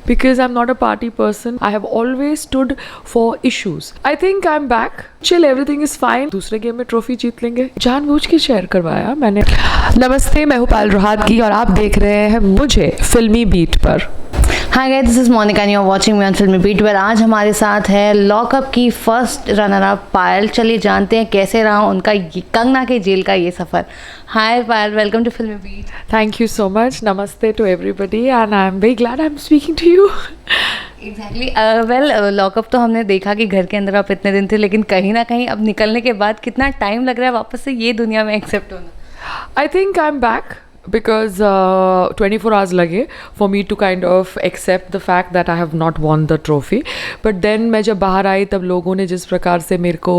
because I'm not a party person. I have always stood for issues. I think I'm back. Chill, everything is fine. दूसरे game में trophy जीत लेंगे. जानबूझ के share करवाया मैंने. नमस्ते, मैं हूँ पायल रोहातगी और आप देख रहे हैं मुझे फिल्मी बीट पर. Hi guys, this is Monika and you are watching me on Filmi beat where. आज हमारे साथ है लॉकअप की फर्स्ट रनर अप पायल. चलिए जानते हैं कैसे रहा उनका कंगना के जेल का ये सफ़र. हाय पायल, वेलकम टू फिल्मी beat. Thank you so much. Namaste to everybody and I'm very glad I'm speaking to you. Exactly. Well, lockup तो हमने देखा कि घर के अंदर आप इतने दिन थे, लेकिन कहीं ना कहीं अब निकलने के बाद कितना टाइम लग रहा है वापस से ये दुनिया में एक्सेप्ट होना. I think I'm back because 24 hours lage for me to kind of accept the fact that I have not won the trophy. But then मैं जब बाहर आई तब लोगों ने जिस प्रकार से मेरे को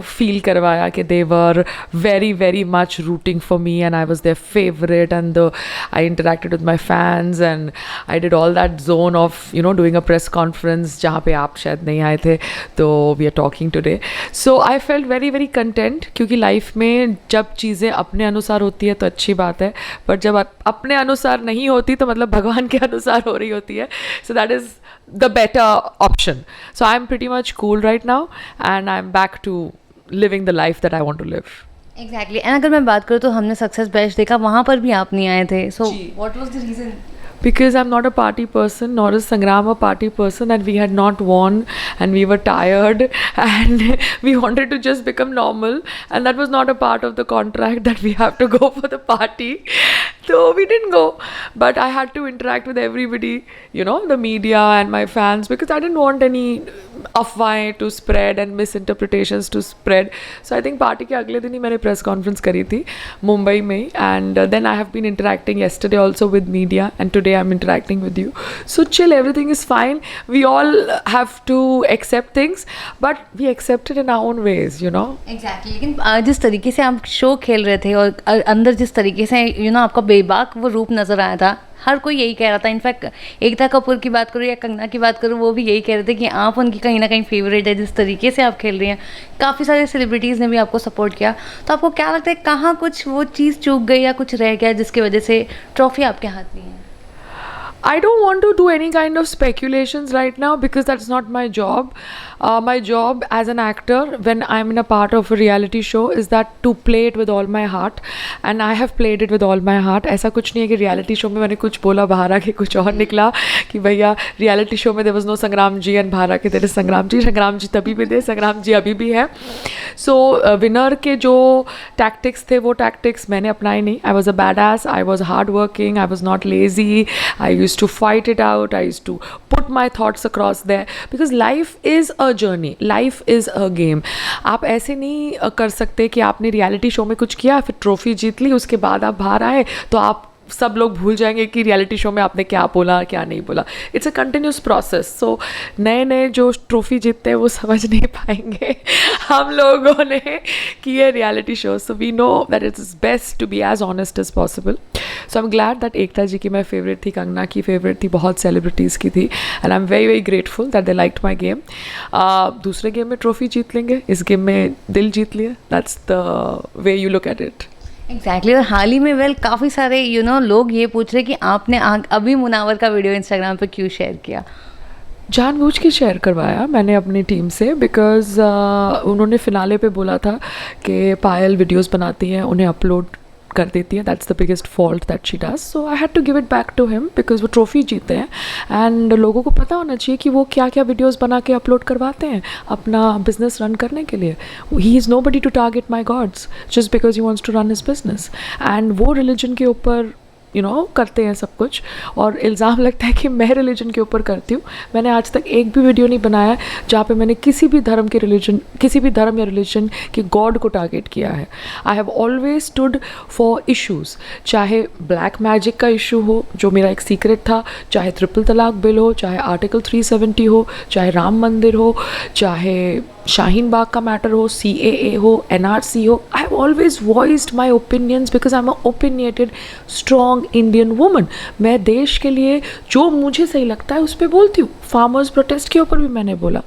feel करवाया कि they were very very much rooting for me and I was their favorite and I interacted with my fans and I did all that zone of doing a press conference जहाँ पे आप शायद नहीं आए थे, तो we are talking today. So I felt very very content क्योंकि life में जब चीज़ें अपने अनुसार होती है तो अच्छी बात है, पर जब अपने अनुसार नहीं होती तो मतलब भगवान के अनुसार हो रही होती है. So that is the better option. So I am pretty much cool right now and I am back to living the life that I want to live. Exactly. And अगर मैं बात करूँ तो हमने सक्सेस बैच देखा, वहाँ पर भी आप नहीं आए थे. So what was the reason? Because I'm not a party person, nor is Sangram a party person, and we had not won, and we were tired, and we wanted to just become normal, and that was not a part of the contract that we have to go for the party. So we didn't go, but I had to interact with everybody, the media and my fans, because I didn't want any अफवाहें to spread and misinterpretations to spread. So I think party के अगले दिन ही मैंने press conference करी थी मुंबई में, and then I have been interacting yesterday also with media, and today I'm interacting with you. So chill, everything is fine. We all have to accept things, but we accept it in our own ways, Exactly. लेकिन जिस तरीके से आप show खेल रहे थे और अंदर जिस तरीके से आपका बेबाक वो रूप नज़र आया था, हर कोई यही कह रहा था. इनफैक्ट एकता कपूर की बात करूँ या कंगना की बात करूँ, वो भी यही कह रहे थे कि आप उनकी कहीं ना कहीं फेवरेट है. जिस तरीके से आप खेल रही हैं, काफ़ी सारे सेलिब्रिटीज़ ने भी आपको सपोर्ट किया. तो आपको क्या लगता है, कहाँ कुछ वो चीज़ चूक गई या कुछ रह गया जिसकी वजह से ट्रॉफी आपके हाथ नहीं है? I don't want to do any kind of speculations right now because that's not my job. My job as an actor when I'm in a part of a reality show is that to play it with all my heart, and I have played it with all my heart. ऐसा कुछ नहीं है कि reality show में मैंने कुछ बोला बाहर आके कुछ और निकला कि भैया reality show में there was no संग्राम जी and बाहर आके there is संग्राम जी तभी भी थे, संग्राम जी अभी भी है. So winner के जो tactics थे वो tactics मैंने अपनाए नहीं. I was a badass, I was hard working, I was not lazy, I used to fight it out, I used to put my thoughts across there because life is a journey, life is a game. आप ऐसे नहीं कर सकते कि आपने reality show में कुछ किया फिर ट्रॉफी जीत ली, उसके बाद आप बाहर आए तो आप सब लोग भूल जाएंगे कि रियलिटी शो में आपने क्या बोला क्या नहीं बोला. It's a continuous process. So नए नए जो ट्रॉफी जीतते हैं वो समझ नहीं पाएंगे हम लोगों ने कि ये reality show. So we know that it's best to be as honest as possible. So I am glad that Ekta ji की मैं फेवरेट थी, कंगना की फेवरेट थी, बहुत सेलिब्रिटीज़ की थी, and I am very very grateful that they liked my game. दूसरे game में ट्रॉफी जीत लेंगे, इस गेम में दिल जीत लिया. That's the way you look at it. Exactly. और हाल ही में काफ़ी सारे लोग ये पूछ रहे कि आपने अभी मुनावर का वीडियो इंस्टाग्राम पे क्यों शेयर किया? जानबूझ के शेयर करवाया मैंने अपनी टीम से बिकॉज उन्होंने फिनाले पे बोला था कि पायल वीडियोस बनाती हैं, उन्हें अपलोड कर देती है. That's the biggest fault that she does. So I had to give it back to him because वो ट्रॉफी जीते हैं एंड लोगों को पता होना चाहिए कि वो क्या क्या वीडियोस बना के अपलोड करवाते हैं अपना बिजनेस रन करने के लिए. He is nobody to target my gods just because he wants to run his business. And वो रिलीजन के ऊपर करते हैं सब कुछ और इल्ज़ाम लगता है कि मैं रिलीजन के ऊपर करती हूँ. मैंने आज तक एक भी वीडियो नहीं बनाया जहाँ पे मैंने किसी भी धर्म या रिलीजन के गॉड को टारगेट किया है. I have always stood for issues, चाहे ब्लैक मैजिक का इशू हो जो मेरा एक सीक्रेट था, चाहे ट्रिपल तलाक बिल हो, चाहे आर्टिकल 370 हो, चाहे राम मंदिर हो, चाहे शाहीन बाग का मैटर हो, CAA हो, NRC हो. I have always voiced my opinions because I am a opinionated strong Indian woman. मैं देश के लिए जो मुझे सही लगता है उस पर बोलती हूँ. फार्मर्स प्रोटेस्ट के ऊपर भी मैंने बोला.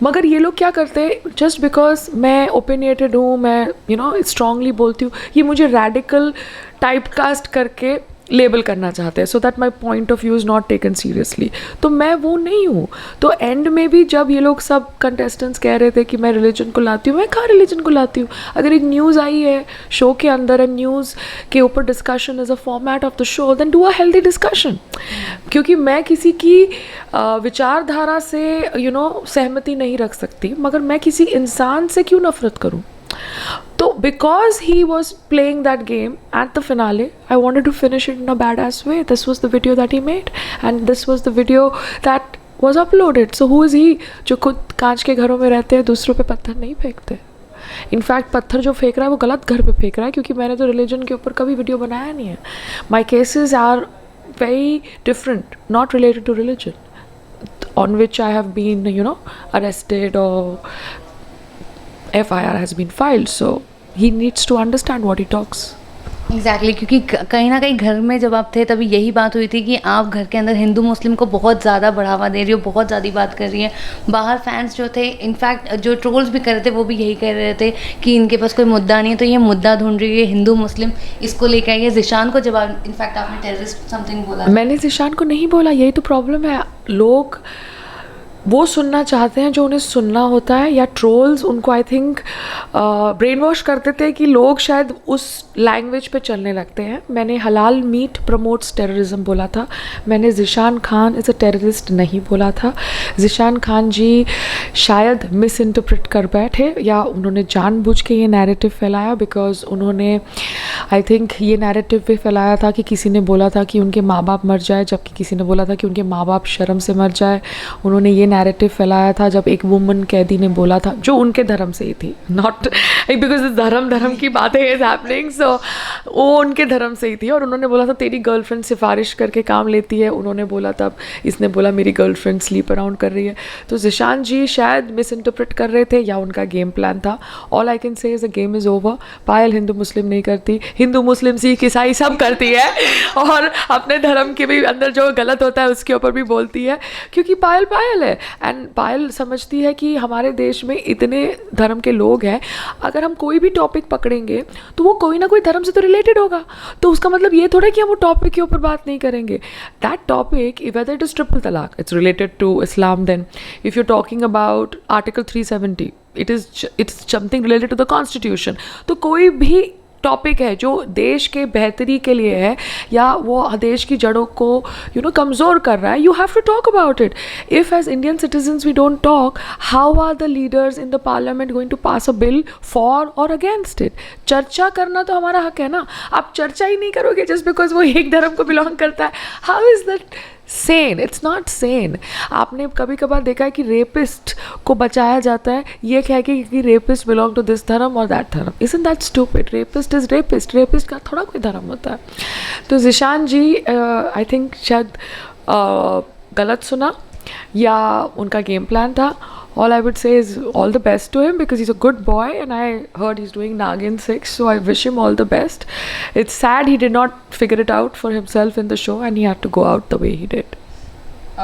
मगर ये लोग क्या करते हैं, जस्ट बिकॉज मैं ओपिनियटेड हूँ, मैं स्ट्रांगली बोलती हूँ, ये मुझे रेडिकल टाइप कास्ट करके लेबल करना चाहते हैं, so that my point of view is not taken seriously. तो मैं वो नहीं हूँ। तो एंड में भी जब ये लोग सब कंटेस्टेंट्स कह रहे थे कि मैं रिलीजन को लाती हूँ, मैं कहाँ रिलीजन को लाती हूँ? अगर एक न्यूज़ आई है शो के अंदर एंड न्यूज़ के ऊपर discussion is a format of the show, then do a healthy discussion. क्योंकि मैं किसी की विचारधारा से सहमति नहीं रख सकती, मगर मैं किसी इंसान से क्यों नफरत करूँ? So because he was playing that game at the finale, I wanted to finish it in a badass way. This was the video that he made and this was the video that was uploaded. So who is he जो खुद कांच के घरों में रहते हैं, दूसरों पे पत्थर नहीं फेंकते? इनफैक्ट पत्थर जो फेंक रहा है वो गलत घर पे फेंक रहा है, क्योंकि मैंने तो रिलीजन के ऊपर कभी वीडियो बनाया नहीं है. My cases are very different, not related to religion, on which I have been, arrested or FIR has been filed. So he needs to understand what he talks. Exactly क्योंकि कहीं ना कहीं घर में जब आप थे तभी यही बात हुई थी कि आप घर के अंदर हिंदू मुस्लिम को बहुत ज़्यादा बढ़ावा दे रही हो, बहुत ज़्यादा बात कर रही है. बाहर फैंस जो थे, इनफैक्ट जो ट्रोल्स भी कर रहे थे वो भी यही कह रहे थे कि इनके पास कोई मुद्दा नहीं है, तो ये मुद्दा ढूंढ रही है हिंदू मुस्लिम, इसको लेकर आई है. ज़िशान को जब इनफैक्ट आपने टेररिस्ट समथिंग बोला, मैंने ज़िशान को नहीं बोला. यही तो प्रॉब्लम है, लोग वो सुनना चाहते हैं जो उन्हें सुनना होता है, या ट्रोल्स उनको आई थिंक ब्रेन वॉश करते थे कि लोग शायद उस लैंग्वेज पे चलने लगते हैं. मैंने हलाल मीट प्रमोट्स टेररिज्म बोला था, मैंने Zeeshan Khan is a terrorist नहीं बोला था. ज़िशान खान जी शायद मिस इंटरप्रेट कर बैठे, या उन्होंने जानबूझ के ये नैरेटिव फैलाया, बिकॉज उन्होंने आई थिंक ये नैरेटिव भी फैलाया था कि किसी ने बोला था कि उनके माँ बाप मर जाए, जबकि किसी ने बोला था कि उनके माँ बाप शर्म से मर जाए. उन्होंने ये नैरेटिव फैलाया था जब एक वुमन कैदी ने बोला था, जो उनके धर्म से ही थी, नॉट बिकॉज धर्म की बातें इज हैपनिंग, सो वो उनके धर्म से ही थी. और उन्होंने बोला था तेरी गर्लफ्रेंड सिफारिश करके काम लेती है, उन्होंने बोला, तब इसने बोला मेरी गर्लफ्रेंड स्लीप अराउंड कर रही है. तो ज़िशान जी शायद मिस इंटरप्रेट कर रहे थे, या उनका गेम प्लान था. All I can say is the game is over. Payal Hindu Muslim नहीं करती, हिंदू मुस्लिम सिख ईसाई सब करती है, और अपने धर्म के भी अंदर जो गलत होता है उसके ऊपर भी बोलती है, क्योंकि पायल पायल है. एंड पायल समझती है कि हमारे देश में इतने धर्म के लोग हैं, अगर हम कोई भी टॉपिक पकड़ेंगे तो वो कोई ना कोई धर्म से तो रिलेटेड होगा. तो उसका मतलब ये थोड़ा कि हम वो टॉपिक के ऊपर बात नहीं करेंगे. That topic, whether it is triple talaq, it's related to Islam. Then if you are talking about article 370, it's something related to the constitution. तो कोई भी टॉपिक है जो देश के बेहतरी के लिए है, या वो देश की जड़ों को कमज़ोर कर रहा है, you have to talk about it. If as Indian citizens we don't talk, how are the leaders in the parliament going to pass a bill for or against it? चर्चा करना तो हमारा हक है ना. आप चर्चा ही नहीं करोगे जस्ट बिकॉज वो एक धर्म को बिलोंग करता है. How is that Sen? It's not Sen. आपने कभी कभार देखा है कि रेपिस्ट को बचाया जाता है ये कह के कि रेपिस्ट बिलोंग टू दिस धर्म और दैट धर्म. Isn't that stupid? Rapist is rapist. Rapist का थोड़ा कोई धर्म होता है. तो ज़िशान जी आई थिंक शायद गलत सुना, या उनका गेम प्लान था. All I would say is all the best to him, because he's a good boy and I heard he's doing Nagin 6, so I wish him all the best. It's sad he did not figure it out for himself in the show and he had to go out the way he did.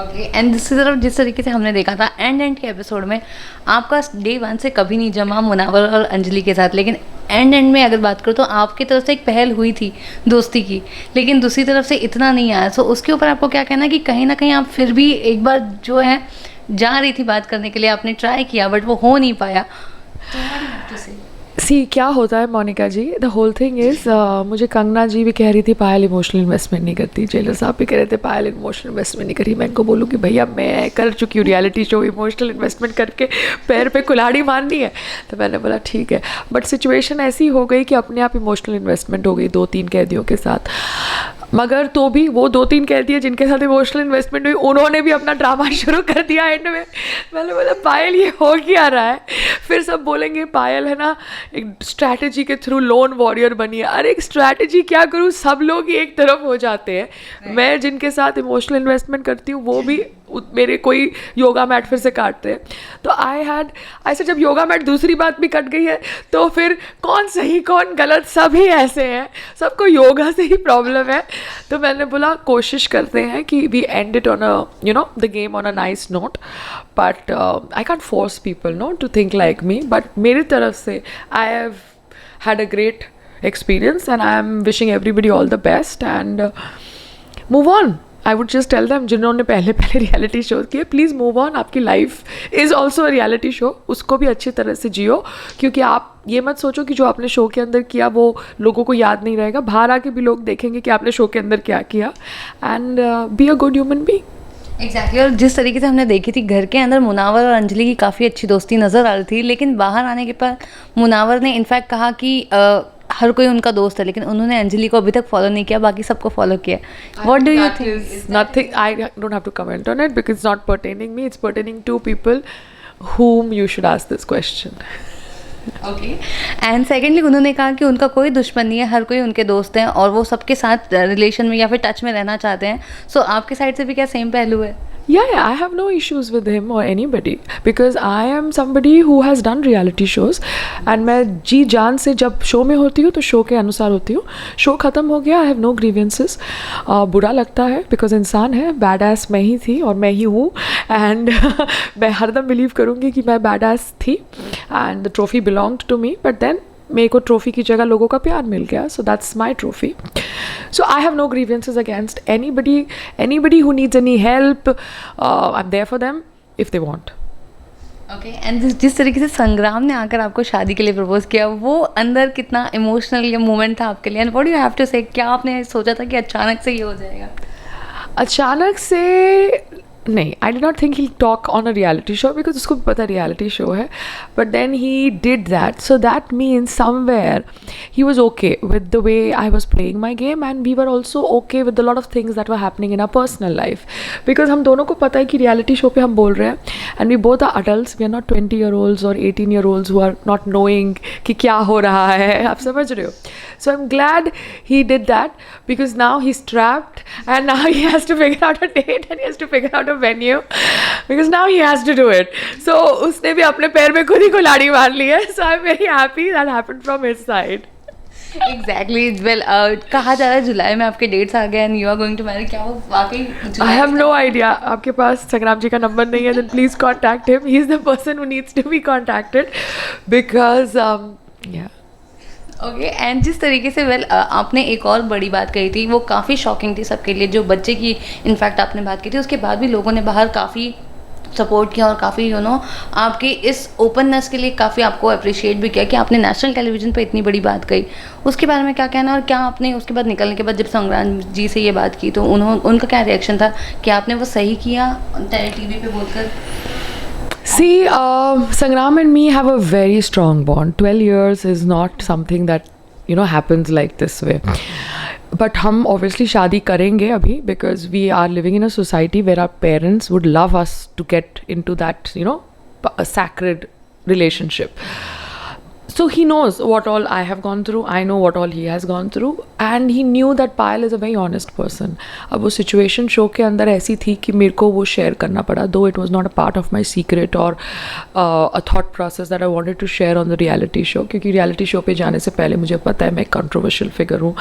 Okay. And दूसरी तरफ जिस तरीके से हमने देखा था and के episode में, आपका डे 1 से कभी नहीं जमा मुनावर और अंजलि के साथ, लेकिन एंड में अगर बात करो तो आपकी तरफ से एक पहल हुई थी दोस्ती की, लेकिन दूसरी तरफ से इतना नहीं आया. सो उसके ऊपर आपको क्या कहना है कि कहीं ना कहीं आप फिर भी एक बार जो है जा रही थी बात करने के लिए, आपने ट्राई किया बट वो हो नहीं पाया. सी क्या होता है मोनिका जी, द होल थिंग इज़, मुझे कंगना जी भी कह रही थी पायल इमोशनल इन्वेस्टमेंट नहीं करती, जेलर साहब भी कह रहे थे पायल इमोशनल इन्वेस्टमेंट नहीं करी. मैं इनको बोलूँ कि भैया मैं कर चुकी हूँ रियलिटी शो, इमोशनल इन्वेस्टमेंट करके पैर पे कुल्हाड़ी मारनी है. तो मैंने बोला ठीक है, बट सिचुएशन ऐसी हो गई कि अपने आप इमोशनल इन्वेस्टमेंट हो गई 2-3 कैदियों के साथ. मगर तो भी वो 2-3 कैदी है जिनके साथ इमोशनल इन्वेस्टमेंट हुई, उन्होंने भी अपना ड्रामा शुरू कर दिया एंड में. मैंने बोला पायल ये हो क्या रहा है? फिर सब बोलेंगे पायल है ना एक स्ट्रैटेजी के थ्रू लोन वॉरियर बनी है. अरे एक स्ट्रैटेजी क्या करूँ, सब लोग ही एक तरफ हो जाते हैं. मैं जिनके साथ इमोशनल इन्वेस्टमेंट करती हूँ वो भी मेरे कोई योगा मैट फिर से काटते हैं. तो ऐसे जब योगा मैट दूसरी बात भी कट गई है तो फिर कौन सही कौन गलत, सभी ऐसे हैं, सबको योगा से ही प्रॉब्लम है. तो मैंने बोला कोशिश करते हैं कि we end it on a the game on a nice note, but I can't force people to think like me. But मेरी तरफ से I have had a great experience, and I am wishing everybody all the best and move on. I would just tell them जिन्होंने पहले reality show किए, please move on. आपकी life is also reality show, उसको भी अच्छी तरह से जियो, क्योंकि आप ये मत सोचो कि जो आपने शो के अंदर किया वो लोगों को याद नहीं रहेगा. बाहर आके भी लोग देखेंगे कि आपने शो के अंदर क्या किया. And be a good human being. Exactly और जिस तरीके से हमने देखी थी घर के अंदर मुनावर और अंजलि की काफ़ी अच्छी दोस्ती नज़र आ रही थी, लेकिन बाहर आने के बाद मुनावर ने इनफैक्ट कहा कि हर कोई उनका दोस्त है, लेकिन उन्होंने अंजलि को अभी तक फॉलो नहीं किया, बाकी सबको फॉलो किया. What do you think? Nothing. I don't have to comment on it because it's not pertaining me. It's pertaining to people whom you should ask this question. Okay. And secondly उन्होंने कहा कि उनका कोई दुश्मन नहीं है, हर कोई उनके दोस्त हैं और वो सबके साथ रिलेशन में या फिर टच में रहना चाहते हैं. सो आपके साइड से भी क्या सेम पहलू है? Yeah, I have no issues with him or anybody because I am somebody who has done reality shows and मैं जी जान से जब शो में होती हूँ तो शो के अनुसार होती हूँ. शो ख़त्म हो गया, I have no grievances. बुरा लगता है because इंसान है, बैड एस मैं ही थी और मैं ही हूँ एंड मैं हरदम बिलीव करूँगी कि मैं बैड एस थी and the trophy belonged to me, but then मेरे को ट्रॉफी की जगह लोगों का प्यार मिल गया, so that's my trophy. So I have no grievances against anybody who needs any help. I'm there for them if they want. Okay. And जिस तरीके से संग्राम ने आकर आपको शादी के लिए प्रपोज किया, वो अंदर कितना इमोशनल ये मोमेंट था आपके लिए? And what do you have to say, क्या आपने सोचा था कि अचानक से ये हो जाएगा? अचानक से नहीं, I did not think he talk on a reality show because उसको भी पता रियलिटी शो है, but then he did that, so that means somewhere he was okay with the way I was playing my game and we were also okay with the lot of things that were happening in our personal life. Because हम दोनों को पता है कि reality show पे हम बोल रहे हैं and we both are adults, we are not 20-year-olds और 18-year-olds who are not knowing कि क्या हो रहा है. आप समझ रहे हो? So I'm glad he did that because now he's trapped and now he has to figure out a date and he has to figure out a venue because now he has to do it. So उसने भी अपने पैर में खुद ही कुल्हाड़ी मार ली है. So I'm very happy that happened from his side. Exactly. Well कहा जा रहा है जुलाई में आपके डेट्स आ गए and you are going to marry. क्या वो वाकई? I have no idea. आपके पास संग्राम जी का नंबर नहीं है, then please contact him. He is the person who needs to be contacted because yeah. Okay. And जिस तरीके से आपने एक और बड़ी बात कही थी, वो काफ़ी शॉकिंग थी सबके लिए, जो बच्चे की इनफैक्ट आपने बात की थी, उसके बाद भी लोगों ने बाहर काफ़ी सपोर्ट किया और काफ़ी आपके इस ओपननेस के लिए काफ़ी आपको अप्रिशिएट भी किया कि आपने नेशनल टेलीविज़न पे इतनी बड़ी बात कही. उसके बारे में क्या कहना, और क्या आपने उसके बाद निकलने के बाद जब संग्राम जी से ये बात की तो उनका क्या रिएक्शन था? कि आपने वो सही किया टीवी पे बोलकर? See, Sangram and me have a very strong bond. 12 years is not something that, happens like this way. But हम obviously शादी करेंगे अभी because we are living in a society where our parents would love us to get into that, a sacred relationship. So he knows what all I have gone through. I know what all he has gone through. And he knew that Payal is a very honest person. अब वो situation show के अंदर ऐसी थी कि मेरे को वो share करना पड़ा. Though it was not a part of my secret or a thought process that I wanted to share on the reality show. क्योंकि reality show पे जाने से पहले मुझे पता है मैं एक controversial figure हूँ.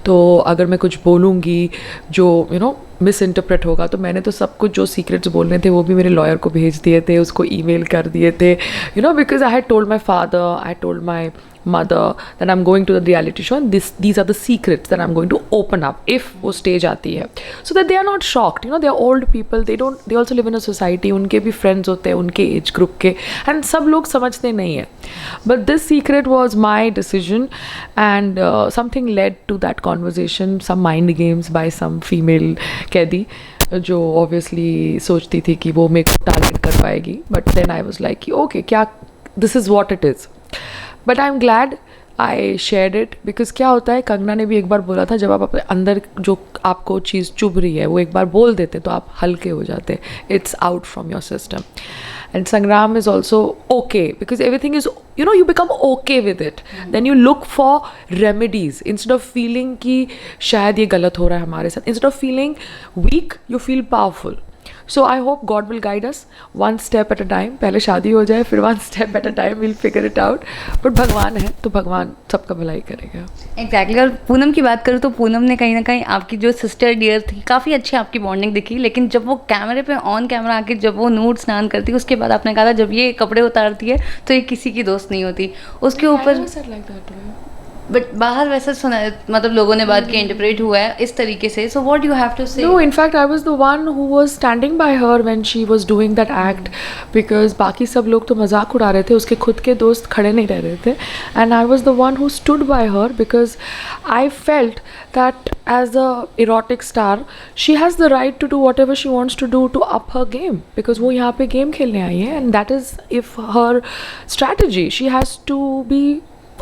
तो अगर मैं कुछ बोलूँगी जो मिस इंटरप्रेट होगा, तो मैंने तो सब कुछ जो सीक्रेट्स बोलने थे वो भी मेरे लॉयर को भेज दिए थे, उसको ईमेल कर दिए थे, because I had told my father, I told my mother that I'm going to the reality show and these are the secrets that I'm going to open up if वो stage आती है, so that they are not shocked. They are old people, they also live in a society, उनके भी friends होते हैं उनके age group के, and सब लोग समझते नहीं है. But this secret was my decision and something led to that conversation, some mind games by some female कैदी जो obviously सोचती थी कि वो मेरे को टारगेट कर पाएगी. But then I was like okay, क्या this is what it is. But I am glad I shared it because क्या होता है, कंगना ने भी एक बार बोला था, जब आप अपने अंदर जो आपको चीज़ चुभ रही है वो एक बार बोल देते तो आप हल्के हो जाते, it's out from your system. And Sangram is also okay because everything is you become okay with it. Then you look for remedies instead of feeling कि शायद ये गलत हो रहा है हमारे साथ. Instead of feeling weak, you feel powerful. So I hope God will guide us one step at a time. पहले शादी हो जाए, फिर one step at a time we'll figure it out. But भगवान है तो भगवान सबका भलाई करेगा. Exactly. और पूनम की बात करूँ तो पूनम ने कहीं ना कहीं आपकी जो सिस्टर डियर थी, काफ़ी अच्छी आपकी बॉन्डिंग दिखी, लेकिन जब वो कैमरे पे ऑन कैमरा आके जब वो नूड स्नान करती है, उसके बाद आपने कहा था जब ये कपड़े उतारती है तो ये किसी की दोस्त नहीं होती. उसके ऊपर बट बाहर वैसे सुना है, मतलब लोगों ने बात की इंटरप्रेट हुआ है इस तरीके से, so what you have to say? No, in fact, I was the one who was standing by her when she was doing that act, because बाकी सब लोग तो मजाक उड़ा रहे थे, उसके खुद के दोस्त खड़े नहीं रह रहे थे, and I was the one who stood by her because I felt that as a erotic star, she has the right to do whatever she wants to do to up her game, because वो यहाँ पे game खेलने आई है, and that is if her strategy, she has to be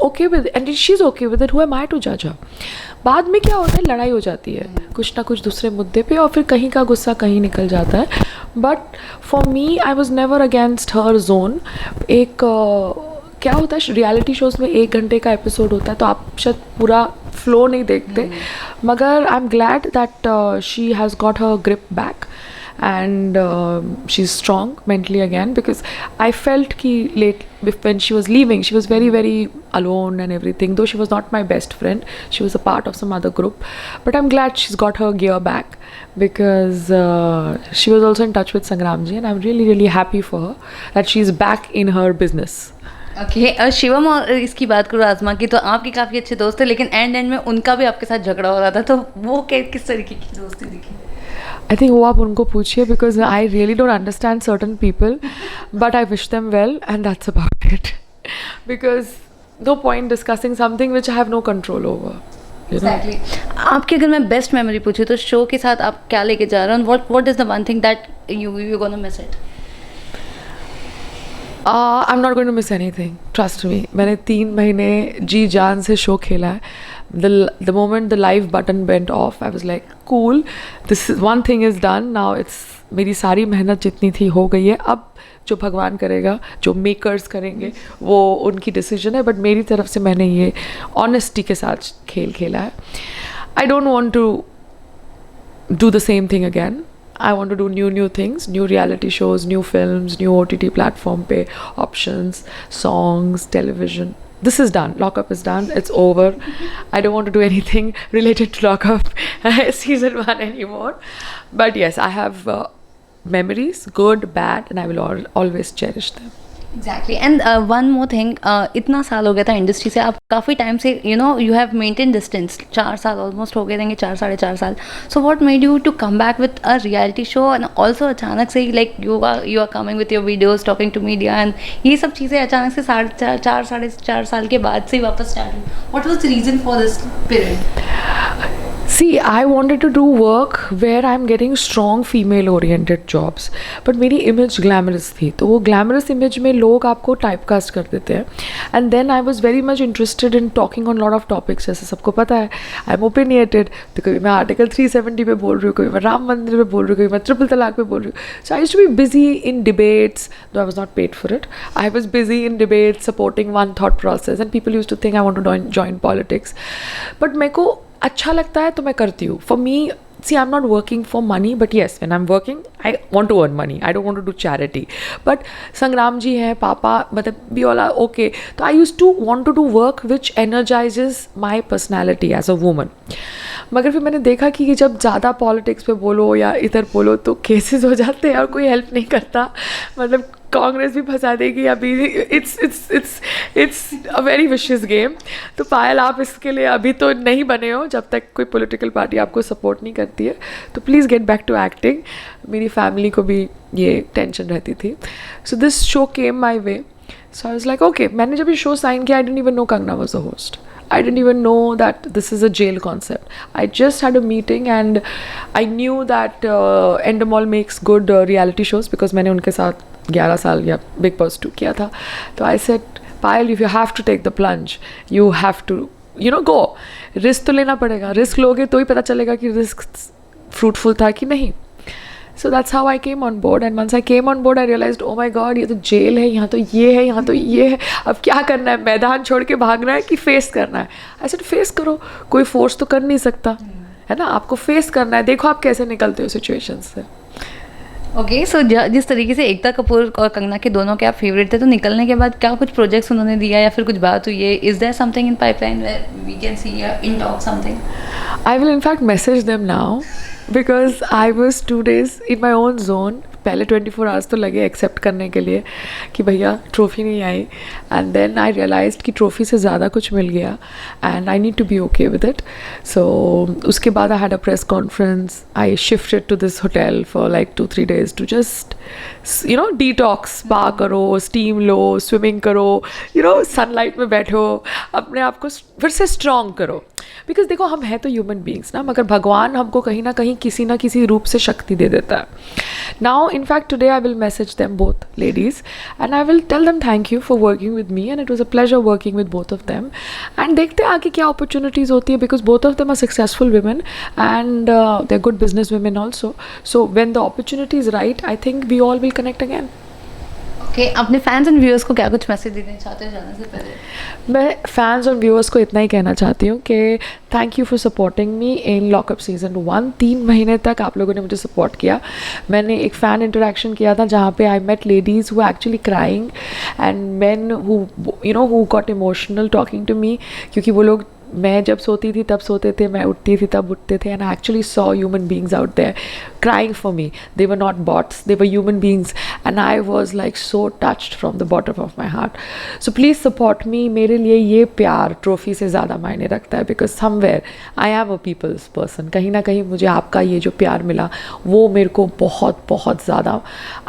okay with it, and if she's okay with it, who am I to judge her? बाद में क्या होता है, लड़ाई हो जाती है कुछ ना कुछ दूसरे मुद्दे पे, और फिर कहीं का गुस्सा कहीं निकल जाता है. But for me I was never against her zone. एक क्या होता है रियलिटी शोज़ में 1 घंटे का एपिसोड होता है, तो आप शायद पूरा फ्लो नहीं देखते, मगर आई am glad that she has got her grip back and she's strong mentally again, because I felt ki late when she was leaving, she was very very alone and everything, though she was not my best friend, she was a part of some other group, but I'm glad she's got her gear back, because she was also in touch with Sangramji, and I'm really really happy for her that she's back in her business. Okay, Shivam और इसकी बात करूँ आज़मा की, तो आपके काफ़ी अच्छे दोस्त थे, लेकिन एंड में उनका भी आपके साथ झगड़ा हो रहा था, तो वो किस तरीके की दोस्ती दिखी? I think वो आप उनको पूछिए, because I really don't understand certain people, but I wish them well, and that's about it. Because no point discussing something which I have no control over. You know? Exactly. आपकी अगर मैं best memory पूछूँ तो show के साथ आप क्या लेके जा रहे हो, what is the one thing that you gonna miss it? I'm not going to miss anything. Trust me. मैंने 3 महीने जी जान से शो खेला है. The moment the live button went off, I was like, cool. This is one thing is done. Now it's मेरी सारी मेहनत जितनी थी हो गई है. अब जो भगवान करेगा, जो मेकर्स करेंगे, वो उनकी डिसीजन है. बट मेरी तरफ से मैंने ये ऑनेस्टी के साथ खेल खेला है. I don't want to do the same thing again. I want to do new things, new reality shows, new films, new OTT platform पे options, songs, television. This is done. Lockup is done. It's over. I don't want to do anything related to Lockup season 1 anymore. But yes, I have memories, good, bad, and I will always cherish them. Exactly. And one more thing, इतना साल हो गया था industry से, आप काफ़ी time से you have maintain distance, 4 साल ऑलमोस्ट हो गए देंगे, 4-4.5 साल. So what made you to come back with a reality show, and also अचानक से like you are coming with your videos, talking to media, and ये सब चीज़ें अचानक से 4.5 साल के बाद से वापस स्टार्ट हुई. What was the reason for this period? See, I wanted to do work where I'm getting strong female-oriented jobs, but मेरी image glamorous थी, तो वो glamorous image में लोग आपको typecast कर देते हैं. And then I was very much interested in talking on lot of topics, जैसे सबको पता है I'm opinionated, तो कभी मैं आर्टिकल 370 पे बोल रही हूँ, कभी मैं राम मंदिर पे बोल रही हूँ, कभी मैं ट्रिपल तलाक पे बोल रही हूँ. So I used to be busy in debates, though I was not paid for it. I was busy in debates, supporting one thought process, and people used to think I want to join politics. But मेरे को अच्छा लगता है तो मैं करती हूँ. For me, see, I'm not working for money, but yes, when I'm working, I want to earn money. I don't want to do charity. But Sangram ji हैं, पापा, मतलब we all are okay. तो I used to want to do work which energizes my personality as a woman. मगर फिर मैंने देखा कि जब ज़्यादा पॉलिटिक्स पे बोलो या इधर बोलो तो केसेस हो जाते हैं और कोई हेल्प नहीं करता. मतलब कांग्रेस भी फंसा देगी अभी. It's a very vicious game. तो पायल, आप इसके लिए अभी तो नहीं बने हो जब तक कोई पॉलिटिकल पार्टी आपको सपोर्ट नहीं करती है. तो please get back to acting. मेरी फैमिली को भी ये टेंशन रहती थी. So this show came my way. So I was like okay. मैंने जब ये शो साइन किया, I didn't even know Kangana was the host. I didn't even know that this is a jail concept. I just had a meeting and I knew that Endemol makes good reality shows because मैंने उनके साथ 11 साल या Big Boss 2 किया था. तो I said, Payal, if you have to take the plunge, you have to, go. Risk तो लेना पड़ेगा. रिस्क लोगे तो ही पता चलेगा कि रिस्क फ्रूटफुल था कि नहीं. So that's how I came on board, and once I came on board I realized, oh my god, ये तो जेल है, यहाँ तो ये है, यहाँ तो ये है. अब क्या करना है, मैदान छोड़ के भागना है कि फेस करना है? I said फेस करो, कोई फोर्स तो कर नहीं सकता है ना. आपको फेस करना है. देखो आप कैसे निकलते हो सिचुएशन से. ओके, सो जिस तरीके से एकता कपूर और कंगना के दोनों के आप फेवरेट थे, तो निकलने के बाद क्या कुछ प्रोजेक्ट्स उन्होंने दिया या फिर कुछ बात हुई है? Is there something in pipeline where we can see in talk something? I will in fact message them now because I was 2 days in my own zone. पहले 24 आवर्स तो लगे एक्सेप्ट करने के लिए कि भैया ट्रॉफ़ी नहीं आई, एंड देन आई रियलाइज्ड कि ट्रॉफ़ी से ज़्यादा कुछ मिल गया and I need to be okay with it. So उसके बाद I had a press conference. I shifted to this hotel for like 2-3 days to just detox. Spa करो, steam लो, स्विमिंग करो, सनलाइट में बैठो, अपने आप को फिर से स्ट्रॉन्ग करो. बिकॉज देखो हम हैं तो ह्यूमन बींग्स ना, मगर भगवान हमको कहीं ना कहीं किसी ना किसी रूप से शक्ति दे देता है. Now in fact today I will message them both ladies and I will tell them thank you for working with me and it was a pleasure working with both of them. And देखते हैं आगे क्या opportunities होती है, because both of them are successful women and they're good business women also. So when the opportunity is right, I think we all will connect again. Okay, अपने fans and viewers को क्या कुछ message देना चाहते हो जाने से पहले? मैं फैंस और व्यूअर्स को इतना ही कहना चाहती हूँ कि thank you for supporting me in lockup season 1. 3 महीने तक आप लोगों ने मुझे सपोर्ट किया. मैंने एक फ़ैन इंटरेक्शन किया था जहाँ पे I met ladies who actually crying and man who got emotional talking to me, क्योंकि वो लोग मैं जब सोती थी तब सोते थे, मैं उठती थी तब उठते थे, and I actually saw human beings out there crying for me. They were not bots, they were human beings and I was like so touched from the bottom of my heart. So please support me. मेरे लिए ये प्यार trophy से ज़्यादा मायने रखता है, because somewhere I am a people's person. कहीं ना कहीं मुझे आपका ये जो प्यार मिला वो मेरे को बहुत बहुत ज़्यादा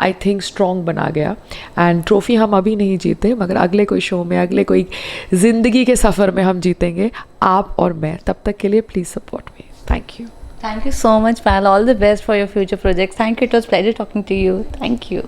I think strong बना गया. एंड ट्रॉफ़ी हम अभी नहीं जीते, मगर अगले कोई शो में, अगले कोई ज़िंदगी के सफ़र में हम जीतेंगे, आप और मैं. तब तक के लिए please support me. Thank you. Thank you so much, Pal. All the best for your future projects. Thank you. It was pleasure talking to you. Thank you.